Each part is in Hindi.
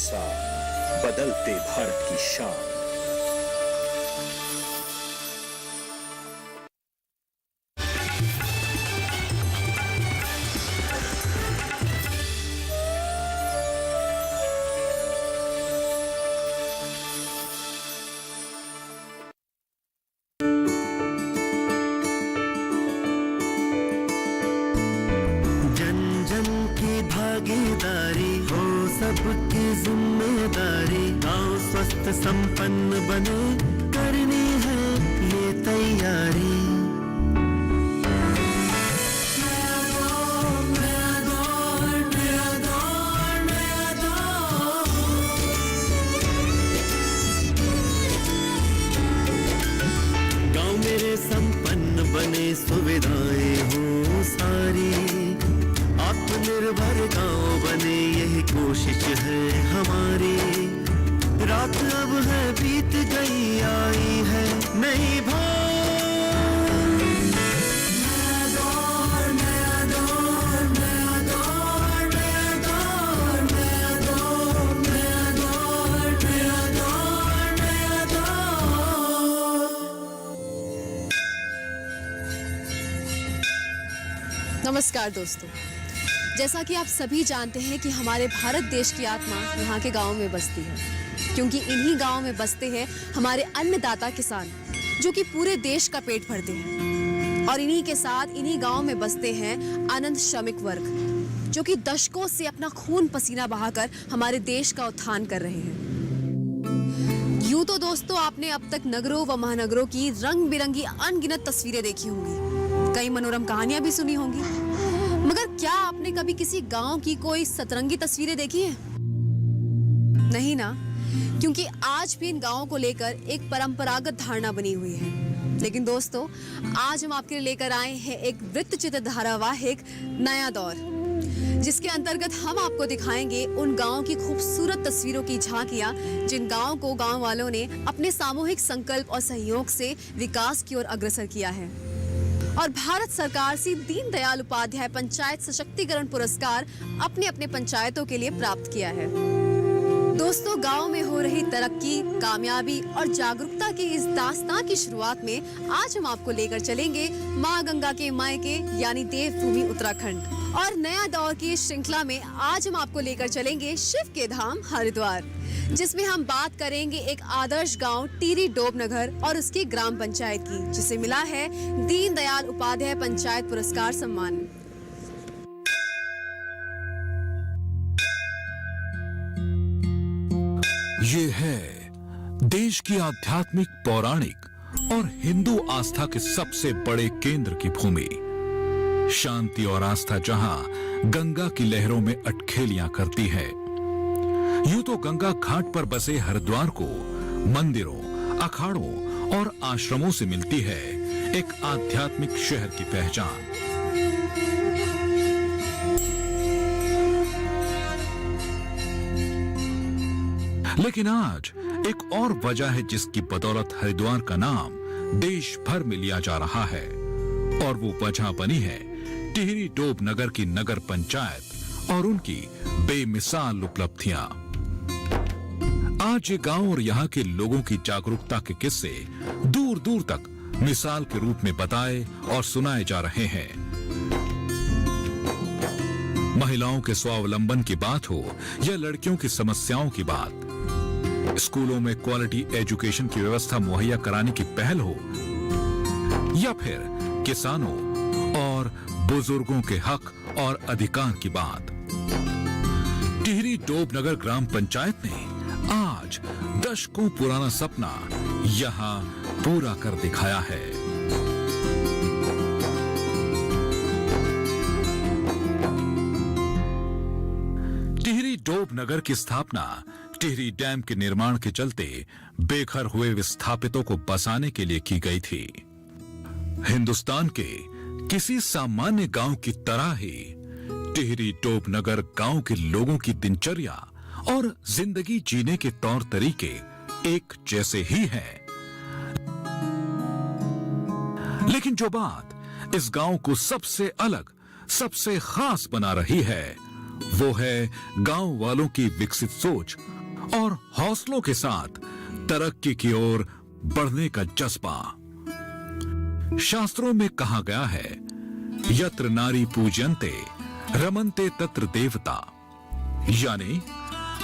बेमिसाल बदलते भारत की शान। भागीदारी हो सबकी जिम्मेदारी, गांव स्वस्थ संपन्न बने, करनी है ये तैयारी। गांव मेरे संपन्न बने, सुविधाएं हो सारी, आत्मनिर्भर गांव बने, यही कोशिश है हमारी। रात अब है बीत गई, आई है नई भोर। नया दौर, नया दौर, नया दौर, नया दौर, नया दौर, नया दौर, नया दौर, नया दौर। नमस्कार दोस्तों, जैसा कि आप सभी जानते हैं कि हमारे भारत देश की आत्मा यहाँ के गाँव में बसती है, क्योंकि इन्हीं गाँव में बसते हैं हमारे अन्नदाता किसान, जो कि पूरे देश का पेट भरते हैं। और इन्हीं के साथ इन्हीं गाँव में बसते हैं अनंत श्रमिक वर्ग, जो कि दशकों से अपना खून पसीना बहाकर हमारे देश का उत्थान कर रहे हैं। यूं तो दोस्तों आपने अब तक नगरों व महानगरों की रंग बिरंगी अनगिनत तस्वीरें देखी होंगी, कई मनोरम कहानियां भी सुनी होंगी, मगर क्या आपने कभी किसी गांव की कोई सतरंगी तस्वीरें देखी हैं? नहीं ना, क्योंकि आज भी इन गांवों को लेकर एक परंपरागत धारणा बनी हुई है। लेकिन दोस्तों, आज हम आपके लिए लेकर आए हैं एक वृत्तचित्र धारावाहिक नया दौर, जिसके अंतर्गत हम आपको दिखाएंगे उन गांवों की खूबसूरत तस्वीरों की झांकियां, जिन गांवों को गांव वालों ने अपने सामूहिक संकल्प और सहयोग से विकास की ओर अग्रसर किया है। और भारत सरकार से दीनदयाल उपाध्याय पंचायत सशक्तिकरण पुरस्कार अपने अपने पंचायतों के लिए प्राप्त किया है। दोस्तों, गांव में हो रही तरक्की, कामयाबी और जागरूकता की इस दास्तान की शुरुआत में आज हम आपको लेकर चलेंगे माँ गंगा के मायके यानी देवभूमि उत्तराखंड। और नया दौर की इस श्रृंखला में आज हम आपको लेकर चलेंगे शिव के धाम हरिद्वार, जिसमें हम बात करेंगे एक आदर्श गांव टिहरी डोब नगर और उसकी ग्राम पंचायत की, जिसे मिला है दीनदयाल उपाध्याय पंचायत पुरस्कार सम्मान। ये है देश की आध्यात्मिक, पौराणिक और हिंदू आस्था के सबसे बड़े केंद्र की भूमि, शांति और आस्था जहां गंगा की लहरों में अटखेलियां करती है। यूं तो गंगा घाट पर बसे हरिद्वार को मंदिरों, अखाड़ों और आश्रमों से मिलती है एक आध्यात्मिक शहर की पहचान। लेकिन आज एक और वजह है जिसकी बदौलत हरिद्वार का नाम देश भर में लिया जा रहा है, और वो वजह बनी है टिहरी डोब नगर की नगर पंचायत और उनकी बेमिसाल उपलब्धियां। आज ये गांव और यहाँ के लोगों की जागरूकता के किस्से दूर दूर तक मिसाल के रूप में बताए और सुनाए जा रहे हैं। महिलाओं के स्वावलंबन की बात हो या लड़कियों की समस्याओं की बात, स्कूलों में क्वालिटी एजुकेशन की व्यवस्था मुहैया कराने की पहल हो, या फिर किसानों और बुजुर्गों के हक और अधिकार की बात, टिहरी डोब नगर ग्राम पंचायत ने आज दशकों पुराना सपना यहां पूरा कर दिखाया है। टिहरी डोब नगर की स्थापना टिहरी डैम के निर्माण के चलते बेघर हुए विस्थापितों को बसाने के लिए की गई थी। हिंदुस्तान के किसी सामान्य गांव की तरह ही टिहरी डोब नगर गांव के लोगों की दिनचर्या और जिंदगी जीने के तौर तरीके एक जैसे ही हैं। लेकिन जो बात इस गांव को सबसे अलग, सबसे खास बना रही है, वो है गांव वालों की विकसित सोच और हौसलों के साथ तरक्की की ओर बढ़ने का जज्बा। शास्त्रों में कहा गया है, यत्र नारी पूज्यन्ते रमन्ते तत्र देवता, यानी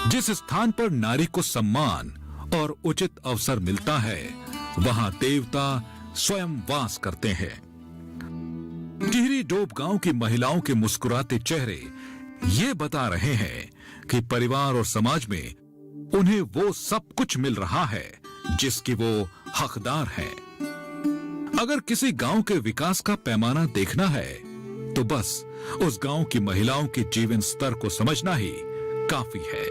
जिस स्थान पर नारी को सम्मान और उचित अवसर मिलता है वहां देवता स्वयं वास करते हैं। टिहरी डोब गांव की महिलाओं के मुस्कुराते चेहरे ये बता रहे हैं कि परिवार और समाज में उन्हें वो सब कुछ मिल रहा है जिसकी वो हकदार हैं। अगर किसी गांव के विकास का पैमाना देखना है तो बस उस गांव की महिलाओं के जीवन स्तर को समझना ही काफी है,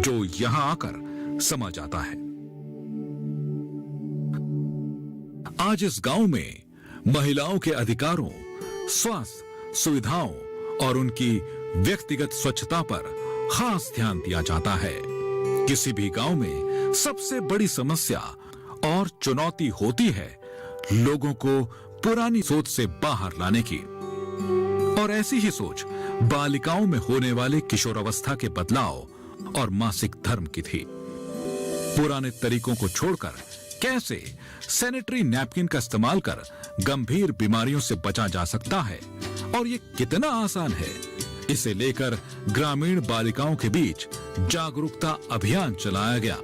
जो यहां आकर समझ आता है। आज इस गांव में महिलाओं के अधिकारों, स्वास्थ्य सुविधाओं और उनकी व्यक्तिगत स्वच्छता पर खास ध्यान दिया जाता है। किसी भी गांव में सबसे बड़ी समस्या और चुनौती होती है लोगों को पुरानी सोच से बाहर लाने की, और ऐसी ही सोच बालिकाओं में होने वाले किशोरावस्था के बदलाव और मासिक धर्म की थी। पुराने तरीकों को छोड़कर कैसे सैनिटरी नैपकिन का इस्तेमाल कर गंभीर बीमारियों से बचा जा सकता है और ये कितना आसान है, इसे लेकर ग्रामीण बालिकाओं के बीच जागरूकता अभियान चलाया गया।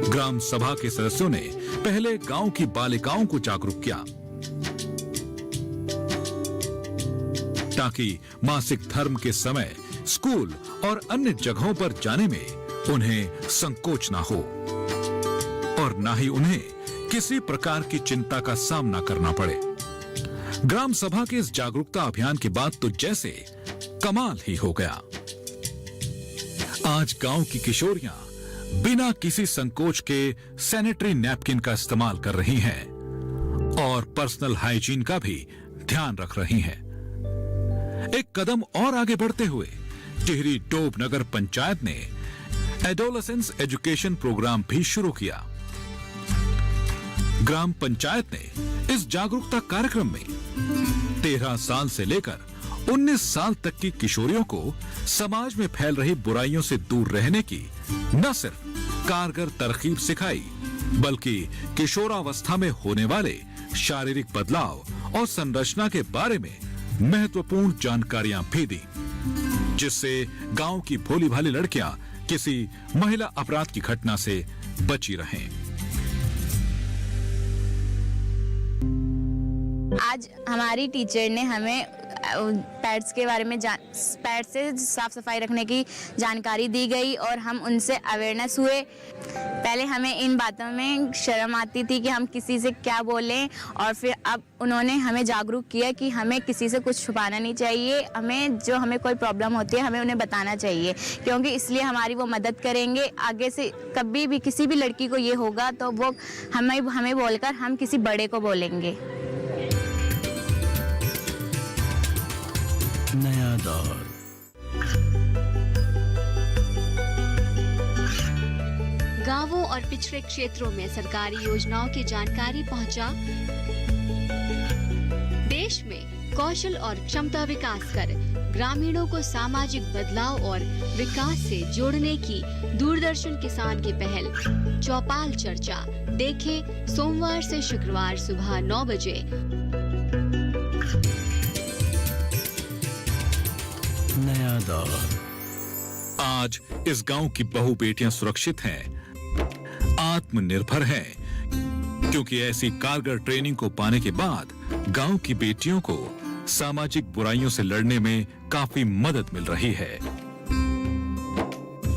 ग्राम सभा के सदस्यों ने पहले गांव की बालिकाओं को जागरूक किया ताकि मासिक धर्म के समय स्कूल और अन्य जगहों पर जाने में उन्हें संकोच ना हो और ना ही उन्हें किसी प्रकार की चिंता का सामना करना पड़े। ग्राम सभा के इस जागरूकता अभियान के बाद तो जैसे कमाल ही हो गया। आज गांव की किशोरियां बिना किसी संकोच के सैनिटरी नैपकिन का इस्तेमाल कर रही हैं और पर्सनल हाइजीन का भी ध्यान रख रही हैं। एक कदम और आगे बढ़ते हुए टिहरी डोब नगर पंचायत ने एडोलेसेंस एजुकेशन प्रोग्राम भी शुरू किया। ग्राम पंचायत ने इस जागरूकता कार्यक्रम में 13 साल से लेकर 19 साल तक की किशोरियों को समाज में फैल रही बुराइयों से दूर रहने की न सिर्फ कारगर तरकीब सिखाई, बल्कि किशोरावस्था में होने वाले शारीरिक बदलाव और संरचना के बारे में महत्वपूर्ण जानकारियां भी दी, जिससे गांव की भोली भाली लड़कियां किसी महिला अपराध की घटना से बची रहें। आज हमारी टीचर ने हमें पैड्स के बारे में पैड से साफ सफाई रखने की जानकारी दी गई और हम उनसे अवेयरनेस हुए। पहले हमें इन बातों में शर्म आती थी कि हम किसी से क्या बोलें, और फिर अब उन्होंने हमें जागरूक किया कि हमें किसी से कुछ छुपाना नहीं चाहिए। हमें कोई प्रॉब्लम होती है हमें उन्हें बताना चाहिए, क्योंकि इसलिए हमारी वो मदद करेंगे। आगे से कभी भी किसी भी लड़की को ये होगा तो वो हमें बोलकर हम किसी बड़े को बोलेंगे। नया दौर। गांवों और पिछड़े क्षेत्रों में सरकारी योजनाओं की जानकारी पहुंचा। देश में कौशल और क्षमता विकास कर ग्रामीणों को सामाजिक बदलाव और विकास से जोड़ने की दूरदर्शन किसान की पहल चौपाल चर्चा देखें सोमवार से शुक्रवार सुबह 9 बजे। नया दौर। आज इस गांव की बहू बेटियां सुरक्षित हैं, आत्मनिर्भर हैं, क्योंकि ऐसी कारगर ट्रेनिंग को पाने के बाद गांव की बेटियों को सामाजिक बुराइयों से लड़ने में काफी मदद मिल रही है।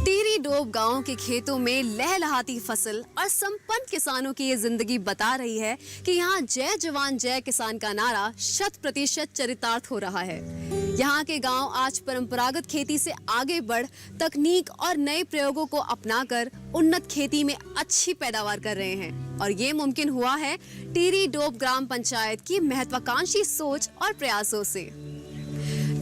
टिहरी डोब गांव के खेतों में लहलहाती फसल और संपन्न किसानों की ये जिंदगी बता रही है कि यहाँ जय जवान जय किसान का नारा 100% चरितार्थ हो रहा है। यहाँ के गांव आज परंपरागत खेती से आगे बढ़ तकनीक और नए प्रयोगों को अपनाकर उन्नत खेती में अच्छी पैदावार कर रहे हैं, और ये मुमकिन हुआ है टिहरी डोब ग्राम पंचायत की महत्वाकांक्षी सोच और प्रयासों से।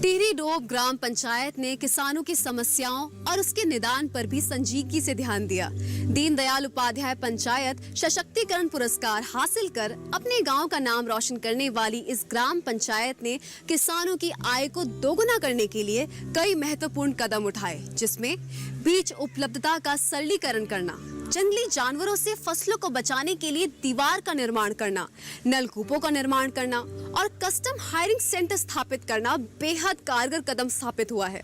टिहरी डोब ग्राम पंचायत ने किसानों की समस्याओं और उसके निदान पर भी संजीदगी से ध्यान दिया। दीनदयाल उपाध्याय पंचायत सशक्तिकरण पुरस्कार हासिल कर अपने गांव का नाम रोशन करने वाली इस ग्राम पंचायत ने किसानों की आय को दोगुना करने के लिए कई महत्वपूर्ण कदम उठाए, जिसमें बीज उपलब्धता का सरलीकरण करना, जंगली जानवरों से फसलों को बचाने के लिए दीवार का निर्माण करना, नलकूपों का निर्माण करना और कस्टम हायरिंग सेंटर स्थापित करना बेहद कारगर कदम स्थापित हुआ है।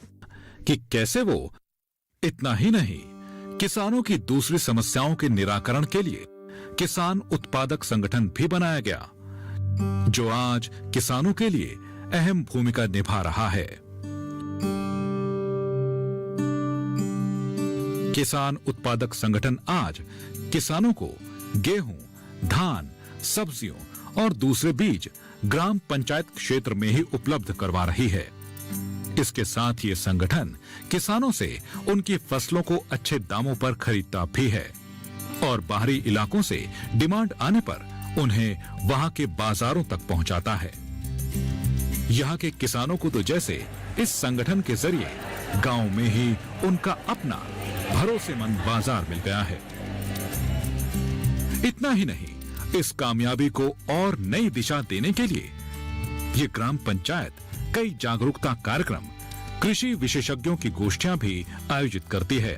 कि कैसे वो इतना ही नहीं, किसानों की दूसरी समस्याओं के निराकरण के लिए किसान उत्पादक संगठन भी बनाया गया, जो आज किसानों के लिए अहम भूमिका निभा रहा है। किसान उत्पादक संगठन आज किसानों को गेहूं, धान, सब्जियों और दूसरे बीज ग्राम पंचायत क्षेत्र में ही उपलब्ध करवा रही है। इसके साथ ये संगठन किसानों से उनकी फसलों को अच्छे दामों पर खरीदता भी है और बाहरी इलाकों से डिमांड आने पर उन्हें वहां के बाजारों तक पहुंचाता है। यहाँ के किसानों को तो जैसे इस संगठन के जरिए गांव में ही उनका अपना भरोसेमंद बाजार मिल गया है। इतना ही नहीं, इस कामयाबी को और नई दिशा देने के लिए ये ग्राम पंचायत कई जागरूकता कार्यक्रम, कृषि विशेषज्ञों की गोष्ठियां भी आयोजित करती है,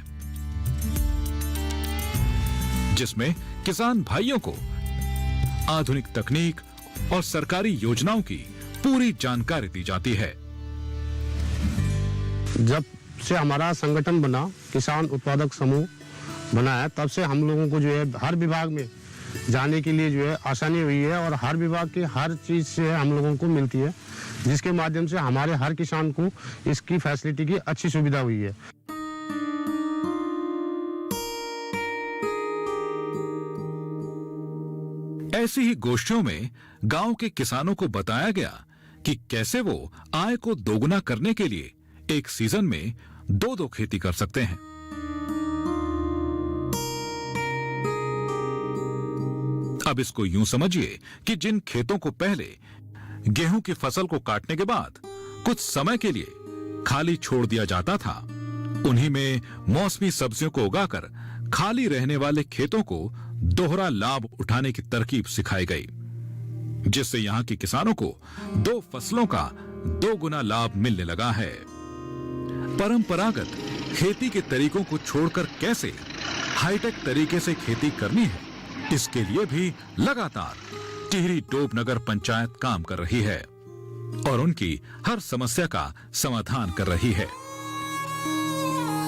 जिसमें किसान भाइयों को आधुनिक तकनीक और सरकारी योजनाओं की पूरी जानकारी दी जाती है। जब से हमारा संगठन बना, किसान उत्पादक समूह बना है, तब से हम लोगों को जो है हर विभाग में जाने के लिए जो है आसानी हुई है और हर विभाग की हर चीज से हम लोगों को मिलती है, जिसके माध्यम से हमारे हर किसान को इसकी फैसिलिटी की अच्छी सुविधा हुई है। ऐसी ही गोष्ठियों में गांव के किसानों को बताया गया कि कैसे वो आय को दोगुना करने के लिए एक सीजन में दो खेती कर सकते हैं। अब इसको यूं समझिए कि जिन खेतों को पहले गेहूं की फसल को काटने के बाद कुछ समय के लिए खाली छोड़ दिया जाता था, उन्हीं में मौसमी सब्जियों को उगाकर खाली रहने वाले खेतों को दोहरा लाभ उठाने की तरकीब सिखाई गई, जिससे यहां के किसानों को दो फसलों का 2 गुना लाभ मिलने लगा है। परंपरागत खेती के तरीकों को छोड़कर कैसे हाईटेक तरीके से खेती करनी है, इसके लिए भी लगातार टिहरी डोब नगर पंचायत काम कर रही है और उनकी हर समस्या का समाधान कर रही है।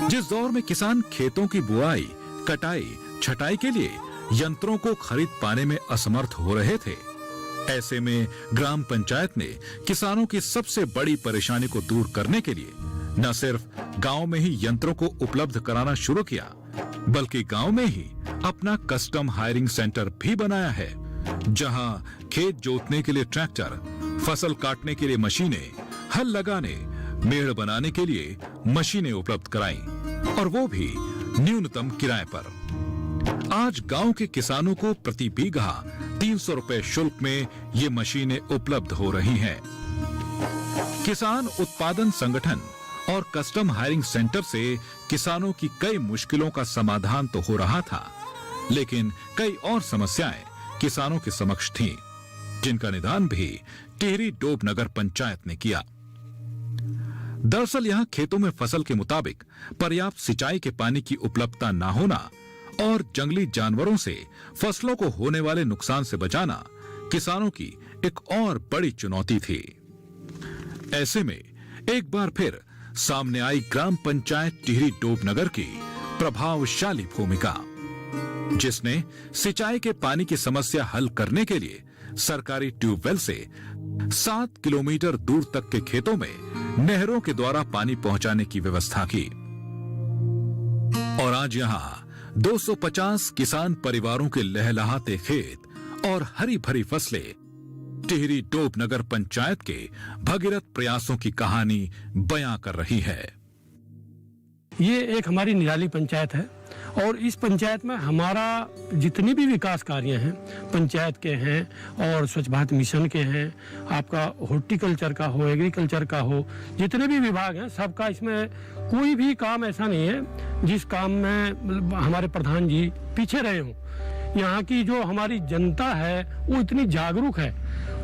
जिस दौर में किसान खेतों की बुआई, कटाई, छटाई के लिए यंत्रों को खरीद पाने में असमर्थ हो रहे थे, ऐसे में ग्राम पंचायत ने किसानों की सबसे बड़ी परेशानी को दूर करने के लिए न सिर्फ गांव में ही यंत्रों को उपलब्ध कराना शुरू किया, बल्कि गांव में ही अपना कस्टम हायरिंग सेंटर भी बनाया है, जहां खेत जोतने के लिए ट्रैक्टर, फसल काटने के लिए मशीनें, हल लगाने, मेड़ बनाने के लिए मशीनें उपलब्ध कराई और वो भी न्यूनतम किराए पर। आज गांव के किसानों को प्रति बीघा 300 रुपए शुल्क में ये मशीनें उपलब्ध हो रही हैं। किसान उत्पादन संगठन और कस्टम हायरिंग सेंटर से किसानों की कई मुश्किलों का समाधान तो हो रहा था, लेकिन कई और समस्याएं किसानों के समक्ष थीं, जिनका निदान भी टिहरी डोब नगर पंचायत ने किया। दरअसल यहां खेतों में फसल के मुताबिक पर्याप्त सिंचाई के पानी की उपलब्धता न होना और जंगली जानवरों से फसलों को होने वाले नुकसान से बचाना किसानों की एक और बड़ी चुनौती थी। ऐसे में एक बार फिर सामने आई ग्राम पंचायत टिहरी डोब नगर की प्रभावशाली भूमिका, जिसने सिंचाई के पानी की समस्या हल करने के लिए सरकारी ट्यूबवेल से 7 किलोमीटर दूर तक के खेतों में नहरों के द्वारा पानी पहुंचाने की व्यवस्था की और आज यहां 250 किसान परिवारों के लहलहाते खेत और हरी भरी फसलें टिहरी डोब नगर पंचायत के भगीरथ प्रयासों की कहानी बयां कर रही है। ये एक हमारी निराली पंचायत है और इस पंचायत में हमारा जितने भी विकास कार्य हैं पंचायत के हैं और स्वच्छ भारत मिशन के हैं, आपका हॉर्टिकल्चर का हो, एग्रीकल्चर का हो, जितने भी विभाग हैं सबका, इसमें कोई भी काम ऐसा नहीं है जिस काम में हमारे प्रधान जी पीछे रहे हों। यहाँ की जो हमारी जनता है वो इतनी जागरूक है,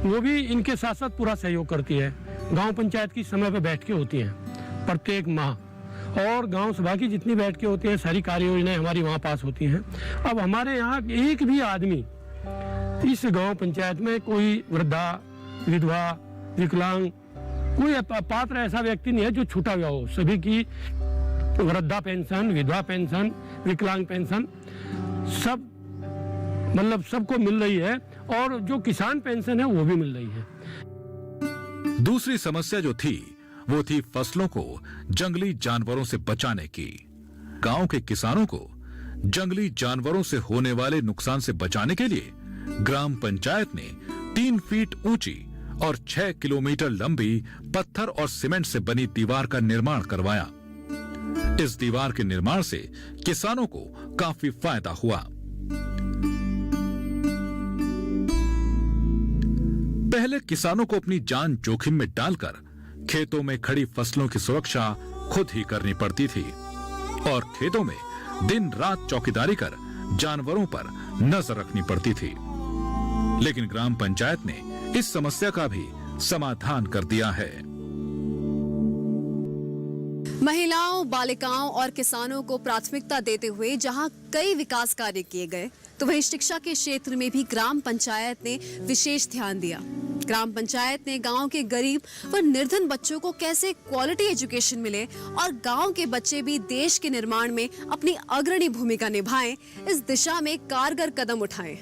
वो भी इनके साथ साथ पूरा सहयोग करती है। गांव पंचायत की समय पे बैठ के होती हैं प्रत्येक माह, और गांव सभा की जितनी बैठ के होती हैं, सारी कार्य योजनाएं हमारी वहाँ पास होती हैं। अब हमारे यहाँ एक भी आदमी इस गांव पंचायत में, कोई वृद्धा, विधवा, विकलांग, कोई पात्र ऐसा व्यक्ति नहीं है जो छूटा हुआ हो। सभी की वृद्धा पेंशन, विधवा पेंशन, विकलांग पेंशन सब मतलब सबको मिल रही है, और जो किसान पेंशन है वो भी मिल रही है। दूसरी समस्या जो थी वो थी फसलों को जंगली जानवरों से बचाने की। गांव के किसानों को जंगली जानवरों से होने वाले नुकसान से बचाने के लिए ग्राम पंचायत ने 3 फीट ऊंची और 6 किलोमीटर लंबी पत्थर और सीमेंट से बनी दीवार का निर्माण करवाया। इस दीवार के निर्माण से किसानों को काफी फायदा हुआ। पहले किसानों को अपनी जान जोखिम में डालकर खेतों में खड़ी फसलों की सुरक्षा खुद ही करनी पड़ती थी और खेतों में दिन रात चौकीदारी कर जानवरों पर नजर रखनी पड़ती थी। लेकिन ग्राम पंचायत ने इस समस्या का भी समाधान कर दिया है। महिलाओं, बालिकाओं और किसानों को प्राथमिकता देते हुए जहां कई विकास कार्य किए गए, तो वहीं शिक्षा के क्षेत्र में भी ग्राम पंचायत ने विशेष ध्यान दिया। ग्राम पंचायत ने गांव के गरीब व निर्धन बच्चों को कैसे क्वालिटी एजुकेशन मिले और गांव के बच्चे भी देश के निर्माण में अपनी अग्रणी भूमिका निभाएं, इस दिशा में कारगर कदम उठाएं।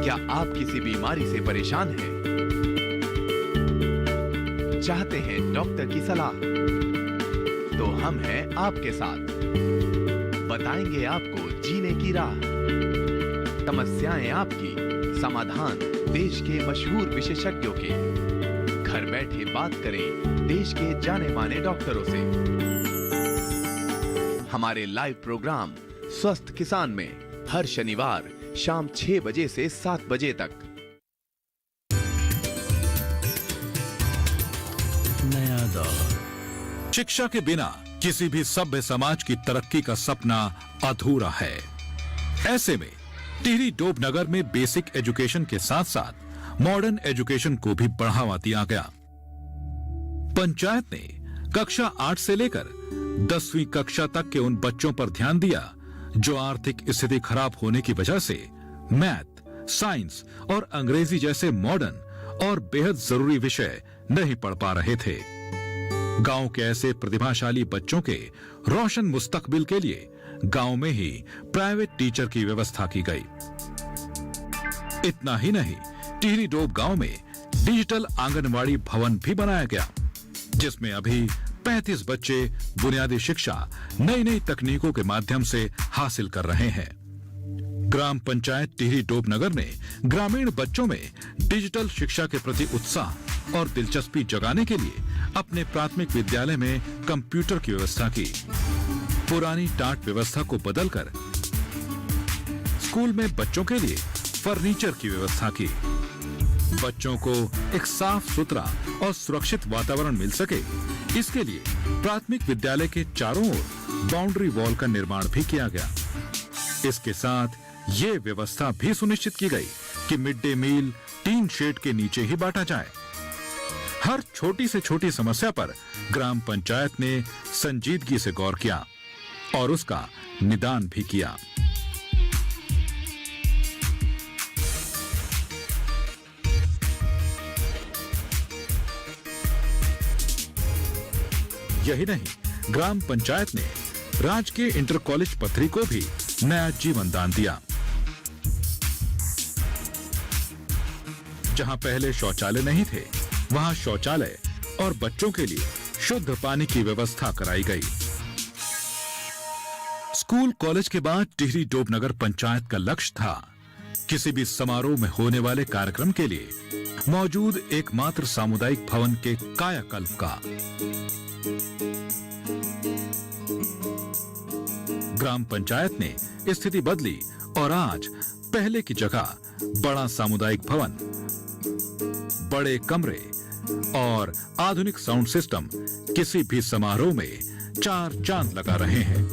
क्या आप किसी बीमारी से परेशान हैं? चाहते हैं डॉक्टर की सलाह? तो हम हैं आपके साथ, बताएंगे आपको जीने की राह। समस्याएं आपकी, समाधान देश के मशहूर विशेषज्ञों के। घर बैठे बात करें देश के जाने माने डॉक्टरों से। हमारे लाइव प्रोग्राम स्वस्थ किसान में हर शनिवार शाम 6 बजे से 7 बजे तक। नया दौर। शिक्षा के बिना किसी भी सभ्य समाज की तरक्की का सपना अधूरा है। ऐसे में टिहरी डोबनगर में बेसिक एजुकेशन के साथ साथ मॉडर्न एजुकेशन को भी बढ़ावा दिया गया। पंचायत ने कक्षा 8 से लेकर 10वीं कक्षा तक के उन बच्चों पर ध्यान दिया जो आर्थिक स्थिति खराब होने की वजह से मैथ, साइंस और अंग्रेजी जैसे मॉडर्न और बेहद जरूरी विषय नहीं पढ़ पा रहे थे। गांव के ऐसे प्रतिभाशाली बच्चों के रोशन मुस्तकबिल के लिए गांव में ही प्राइवेट टीचर की व्यवस्था की गई। इतना ही नहीं, टिहरी डोब गांव में डिजिटल आंगनवाड़ी भवन भी बनाया गया, जिसमें अभी 35 बच्चे बुनियादी शिक्षा नई नई तकनीकों के माध्यम से हासिल कर रहे हैं। ग्राम पंचायत टिहरी डोबनगर ने ग्रामीण बच्चों में डिजिटल शिक्षा के प्रति उत्साह और दिलचस्पी जगाने के लिए अपने प्राथमिक विद्यालय में कंप्यूटर की व्यवस्था की। पुरानी टाट व्यवस्था को बदलकर स्कूल में बच्चों के लिए फर्नीचर की व्यवस्था की। बच्चों को एक साफ सुथरा और सुरक्षित वातावरण मिल सके, इसके लिए प्राथमिक विद्यालय के चारों ओर बाउंड्री वॉल का निर्माण भी किया गया। इसके साथ ये व्यवस्था भी सुनिश्चित की गई कि mid day meal tin shed के नीचे ही बांटा जाए। हर छोटी से छोटी समस्या पर ग्राम पंचायत ने संजीदगी से गौर किया और उसका निदान भी किया। यही नहीं, ग्राम पंचायत ने राजकीय इंटर कॉलेज पथरी को भी नया जीवन दान दिया। जहां पहले शौचालय नहीं थे, वहां शौचालय और बच्चों के लिए शुद्ध पानी की व्यवस्था कराई गई। स्कूल कॉलेज के बाद टिहरी डोबनगर पंचायत का लक्ष्य था किसी भी समारोह में होने वाले कार्यक्रम के लिए मौजूद एकमात्र सामुदायिक भवन के कायाकल्प का। ग्राम पंचायत ने स्थिति बदली और आज पहले की जगह बड़ा सामुदायिक भवन, बड़े कमरे और आधुनिक साउंड सिस्टम किसी भी समारोह में चार चांद लगा रहे हैं।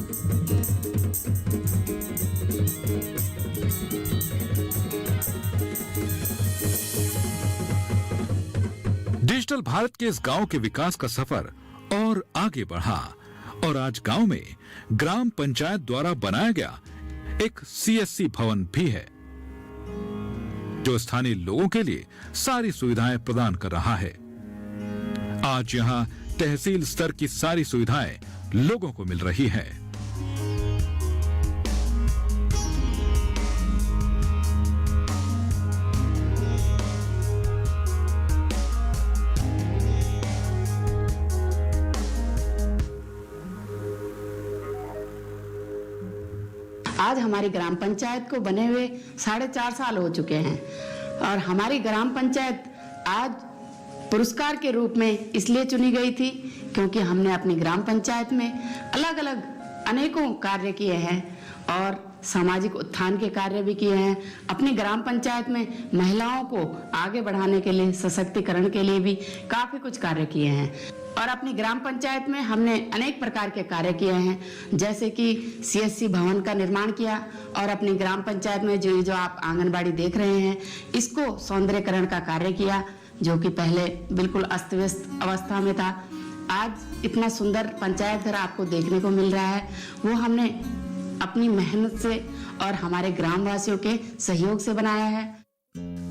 डिजिटल भारत के इस गांव के विकास का सफर और आगे बढ़ा और आज गांव में ग्राम पंचायत द्वारा बनाया गया एक सीएससी भवन भी है, जो स्थानीय लोगों के लिए सारी सुविधाएं प्रदान कर रहा है। आज यहां तहसील स्तर की सारी सुविधाएं लोगों को मिल रही है। आज हमारी ग्राम पंचायत को बने हुए 4.5 साल हो चुके हैं और हमारी ग्राम पंचायत आज पुरस्कार के रूप में इसलिए चुनी गई थी क्योंकि हमने अपनी ग्राम पंचायत में अलग अलग अनेकों कार्य किए हैं और सामाजिक उत्थान के कार्य भी किए हैं। अपनी ग्राम पंचायत में महिलाओं को आगे बढ़ाने के लिए, सशक्तिकरण के लिए भी काफी कुछ कार्य किए हैं और अपनी ग्राम पंचायत में हमने अनेक प्रकार के कार्य किए हैं, जैसे कि सीएससी भवन का निर्माण किया और अपनी ग्राम पंचायत में जो आप आंगनबाड़ी देख रहे हैं इसको सौंदर्यकरण का कार्य किया, जो कि पहले बिल्कुल अस्त व्यस्त अवस्था में था। आज इतना सुंदर पंचायत घर आपको देखने को मिल रहा है, वो हमने अपनी मेहनत से और हमारे ग्रामवासियों के सहयोग से बनाया है।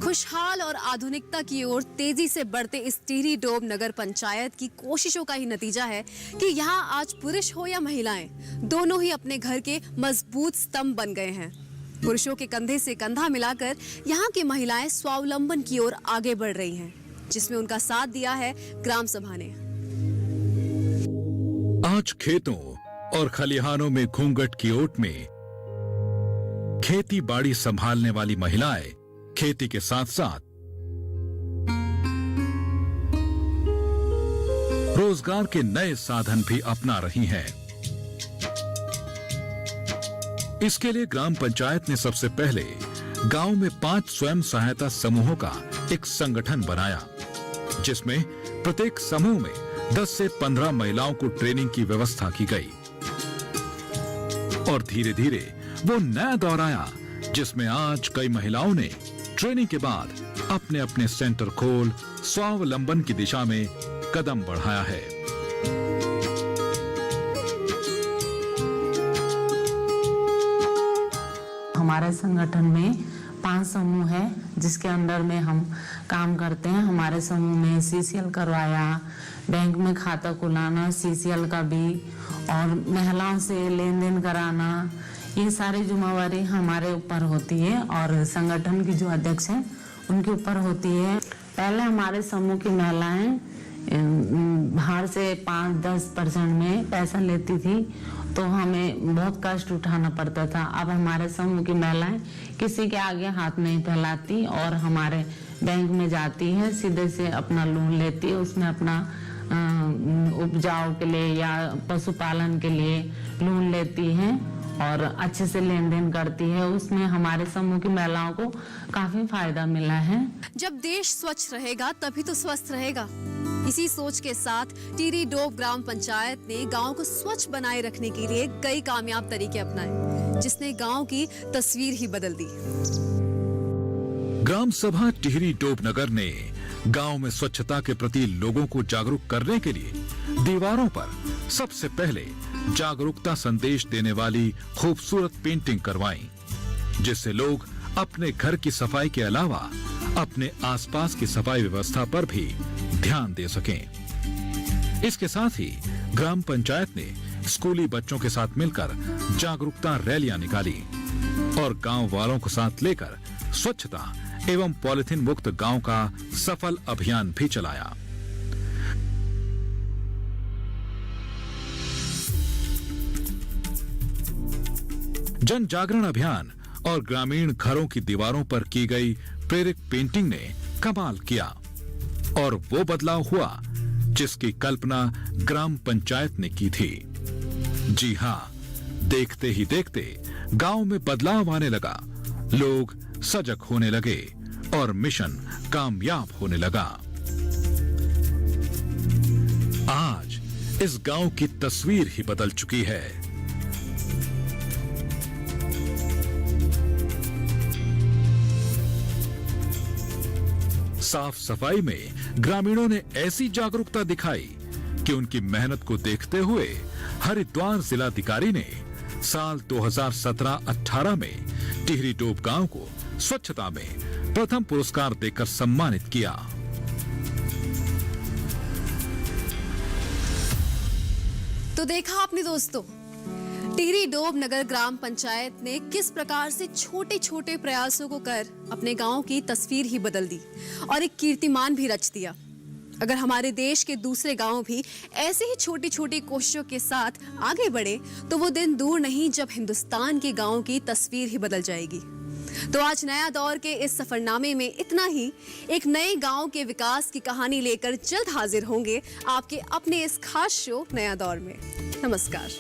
खुशहाल और आधुनिकता की ओर तेजी से बढ़ते इस टिहरी डोब नगर पंचायत की कोशिशों का ही नतीजा है कि यहाँ आज पुरुष हो या महिलाएं, दोनों ही अपने घर के मजबूत स्तंभ बन गए हैं। पुरुषों के कंधे से कंधा मिलाकर यहाँ की महिलाएं स्वावलंबन की ओर आगे बढ़ रही हैं, जिसमें उनका साथ दिया है ग्राम सभा ने। आज खेतों और खलिहानों में घूंघट की ओट में खेती बाड़ी संभालने वाली महिलाएं खेती के साथ साथ रोजगार के नए साधन भी अपना रही हैं। इसके लिए ग्राम पंचायत ने सबसे पहले गांव में 5 स्वयं सहायता समूहों का एक संगठन बनाया, जिसमें प्रत्येक समूह में 10 से 15 महिलाओं को ट्रेनिंग की व्यवस्था की गई और धीरे धीरे वो नया दौर आया जिसमें आज कई महिलाओं ने ट्रेनिंग के बाद अपने अपने सेंटर खोल स्वावलंबन की दिशा में कदम बढ़ाया है। हमारे संगठन में 5 समूह है जिसके अंदर में हम काम करते हैं। हमारे समूह में सीसीएल करवाया, बैंक में खाता खुलाना, सीसीएल का भी, और महिलाओं से लेन देन कराना, ये सारी जिम्मेवारी हमारे ऊपर होती है और संगठन की जो अध्यक्ष हैं उनके ऊपर होती है। पहले हमारे समूह की महिलाएं बाहर से 5-10% में पैसा लेती थी तो हमें बहुत कष्ट उठाना पड़ता था। अब हमारे समूह की महिलाएं किसी के आगे हाथ नहीं फैलाती और हमारे बैंक में जाती है, सीधे से अपना लोन लेती है, उसमें अपना उपजाऊ के लिए या पशुपालन के लिए लोन लेती हैं और अच्छे से लेन देन करती है। उसमें हमारे समूह की महिलाओं को काफी फायदा मिला है। जब देश स्वच्छ रहेगा तभी तो स्वस्थ रहेगा। इसी सोच के साथ टिहरी डोब ग्राम पंचायत ने गांव को स्वच्छ बनाए रखने के लिए कई कामयाब तरीके अपनाए, जिसने गांव की तस्वीर ही बदल दी। ग्राम सभा टिहरी डोब नगर ने गांव में स्वच्छता के प्रति लोगों को जागरूक करने के लिए दीवारों पर सबसे पहले जागरूकता संदेश देने वाली खूबसूरत पेंटिंग करवाई, जिससे लोग अपने घर की सफाई के अलावा अपने आसपास की सफाई व्यवस्था पर भी ध्यान दे सकें। इसके साथ ही ग्राम पंचायत ने स्कूली बच्चों के साथ मिलकर जागरूकता रैलियां निकाली और गांव वालों को साथ लेकर स्वच्छता एवं पॉलिथीन मुक्त गांव का सफल अभियान भी चलाया। जन जागरण अभियान और ग्रामीण घरों की दीवारों पर की गई प्रेरक पेंटिंग ने कमाल किया और वो बदलाव हुआ जिसकी कल्पना ग्राम पंचायत ने की थी। जी हां, देखते ही देखते गांव में बदलाव आने लगा, लोग सजग होने लगे और मिशन कामयाब होने लगा। आज इस गांव की तस्वीर ही बदल चुकी है। साफ सफाई में ग्रामीणों ने ऐसी जागरूकता दिखाई कि उनकी मेहनत को देखते हुए हरिद्वार जिलाधिकारी ने साल 2017-18 में टिहरी डोब गांव को स्वच्छता में प्रथम पुरस्कार देकर सम्मानित किया। तो देखा आपने दोस्तों, टिहरी डोब नगर ग्राम पंचायत ने किस प्रकार से छोटे छोटे प्रयासों को कर अपने गांव की तस्वीर ही बदल दी और एक कीर्तिमान भी रच दिया। अगर हमारे देश के दूसरे गांव भी ऐसे ही छोटी छोटी कोशिशों के साथ आगे बढ़े तो वो दिन दूर नहीं जब हिंदुस्तान के गांव की तस्वीर ही बदल जाएगी। तो आज नया दौर के इस सफरनामे में इतना ही। एक नए गांव के विकास की कहानी लेकर जल्द हाजिर होंगे आपके अपने इस खास शो नया दौर में। नमस्कार।